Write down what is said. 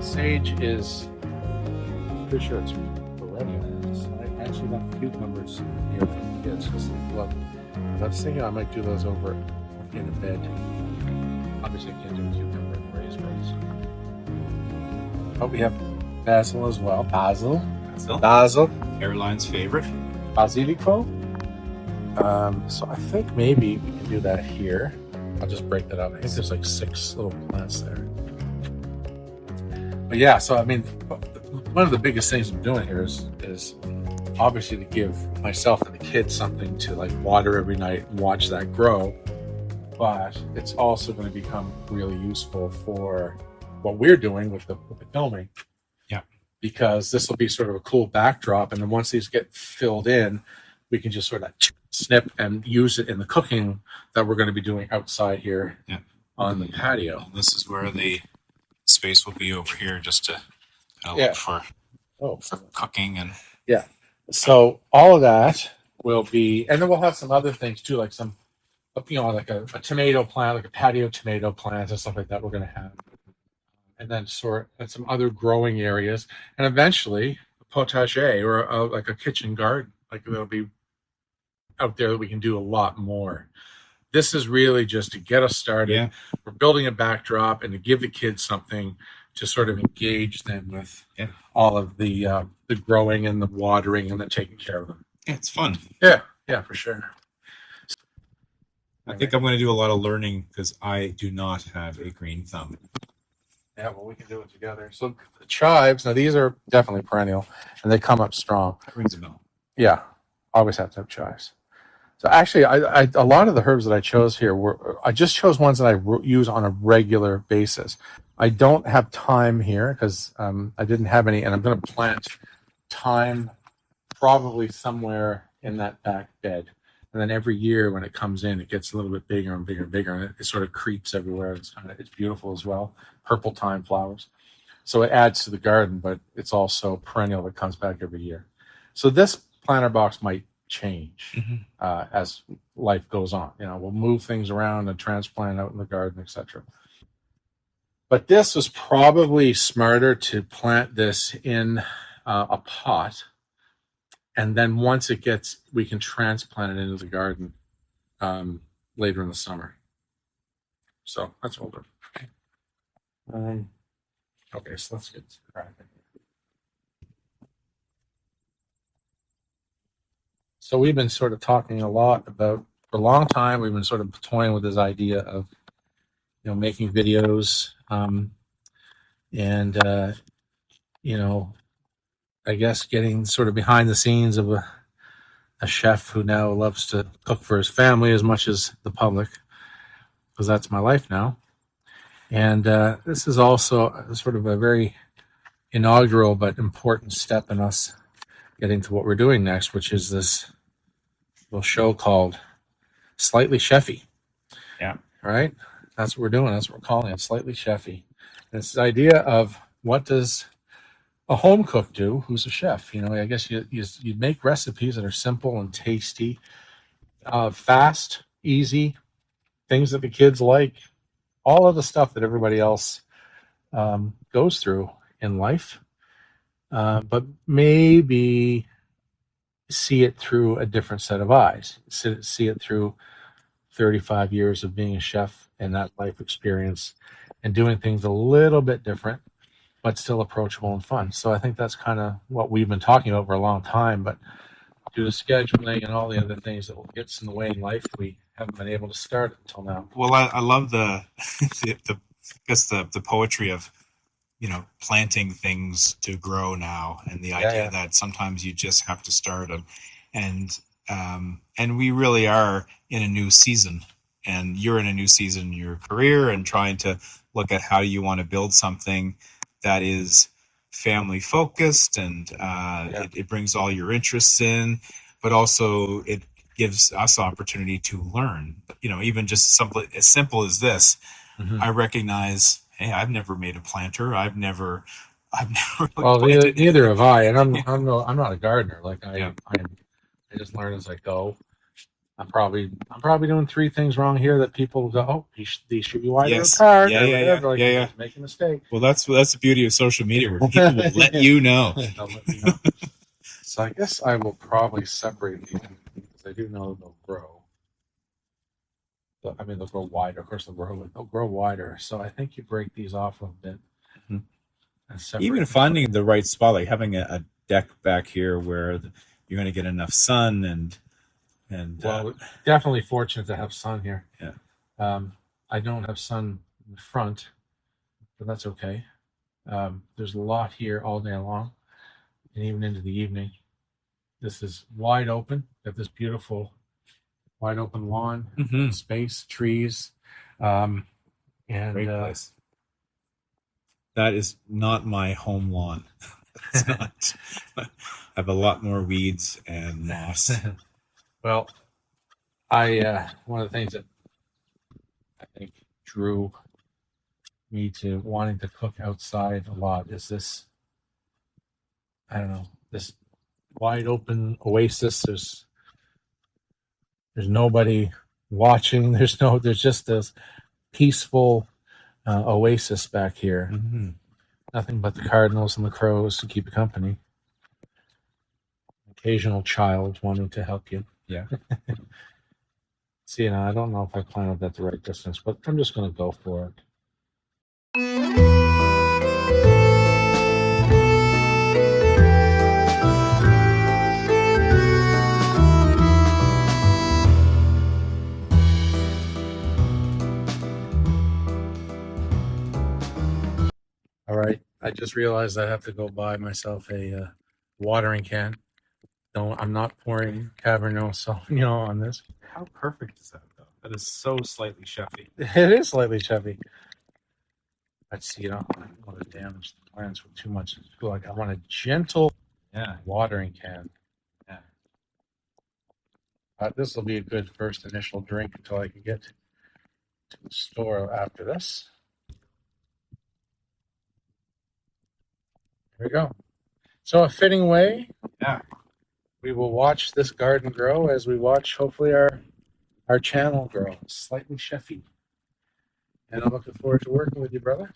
Sage is, pretty sure it's perennial. I actually left cucumbers here for the kids because they love them. I was thinking I might do those over in a bed. Obviously, I can't do cucumber and raspberries. But we have basil as well. Basil. Caroline's favorite. Basilico. So I think maybe we can do that here. I'll just break that up. I think there's like 6 little plants there. But yeah, so I mean, one of the biggest things I'm doing here is obviously to give myself and the kids something to like water every night and watch that grow. But it's also going to become really useful for what we're doing with the filming. Yeah. Because this will be sort of a cool backdrop, and then once these get filled in, we can just sort of snip and use it in the cooking that we're going to be doing outside here on the patio. This is where the space will be over here, just to look for cooking and So all of that will be, and then we'll have some other things too, like some, like a tomato plant, like a patio tomato plant and stuff like that. We're going to have, and then some other growing areas, and eventually a potager or like a kitchen garden, like that'll be out there that we can do a lot more. This is really just to get us started. Yeah. We're building a backdrop and to give the kids something to sort of engage them with all of the growing and the watering and the taking care of them. Yeah, it's fun. Yeah, for sure. I think I'm going to do a lot of learning because I do not have a green thumb. Yeah, well, we can do it together. So the chives, now these are definitely perennial, and they come up strong. That rings a bell. Yeah, always have to have chives. So actually, I a lot of the herbs that I chose here I just chose ones that I use on a regular basis. I don't have thyme here because I didn't have any, and I'm going to plant thyme probably somewhere in that back bed. And then every year when it comes in, it gets a little bit bigger and bigger and bigger, and it sort of creeps everywhere. It's beautiful as well. Purple thyme flowers. So it adds to the garden, but it's also perennial that comes back every year. So this planter box might change as life goes on. We'll move things around and transplant out in the garden, etc. But this was probably smarter to plant this in a pot, and then once it gets, we can transplant it into the garden later in the summer. So that's what we'll do. Okay, so let's get cracking. So we've been sort of talking a lot about, for a long time, we've been sort of toying with this idea of, making videos, and I guess getting sort of behind the scenes of a chef who now loves to cook for his family as much as the public, because that's my life now. And this is also sort of a very inaugural but important step in us getting to what we're doing next, which is this little show called Slightli Chefi. Yeah. Right? That's what we're doing. That's what we're calling it, Slightli Chefi. And it's the idea of what does a home cook do who's a chef? I guess you make recipes that are simple and tasty, fast, easy, things that the kids like, all of the stuff that everybody else goes through in life, but maybe see it through a different set of eyes. See it through 35 years of being a chef and that life experience and doing things a little bit different, but still approachable and fun. So I think that's kind of what we've been talking about for a long time. But due to scheduling and all the other things that gets in the way in life, we haven't been able to start until now. Well, I love the I guess the poetry of planting things to grow now, and the idea that sometimes you just have to start them, and we really are in a new season, and you're in a new season in your career, and trying to look at how you want to build something that is family focused, and it brings all your interests in, but also it gives us opportunity to learn. Even just as simple as this. I recognize, hey, I've never made a planter. I've never well, neither have I, and I'm not a gardener. Like I just learn as I go. I'm probably doing 3 things wrong here that people go, oh, these should be wider apart. Yeah. Make a mistake. Well, that's the beauty of social media, where people will let you know. So I guess I will probably separate these because I do know they'll grow. I mean, they'll grow wider. Of course, they'll grow wider. So I think you break these off a bit. Even finding the right spot, like having a deck back here where you're going to get enough sun and well, definitely fortunate to have sun here. Yeah. I don't have sun in the front, but that's okay. There's a lot here all day long, and even into the evening. This is wide open. Got this beautiful wide open lawn, space, trees, and great place. That is not my home lawn. It's not. I have a lot more weeds and moss. Well, one of the things that I think drew me to wanting to cook outside a lot is this. I don't know, this wide open oasis. There's nobody watching. There's just this peaceful oasis back here. Nothing but the cardinals and the crows to keep you company. Occasional child wanting to help you. Yeah. See, I don't know if I planted that the right distance, but I'm just going to go for it. All right. I just realized I have to go buy myself a watering can. No, I'm not pouring Cabernet Sauvignon on this. How perfect is that, though? That is so Slightli Chefi. It is Slightli Chefi. Let's see. I don't want to damage the plants with too much. I want a gentle watering can. Yeah. This will be a good first initial drink until I can get to the store after this. Here we go. So a fitting way. Yeah. We will watch this garden grow as we watch, hopefully, our channel grow. Slightli Chefi. And I'm looking forward to working with you, brother.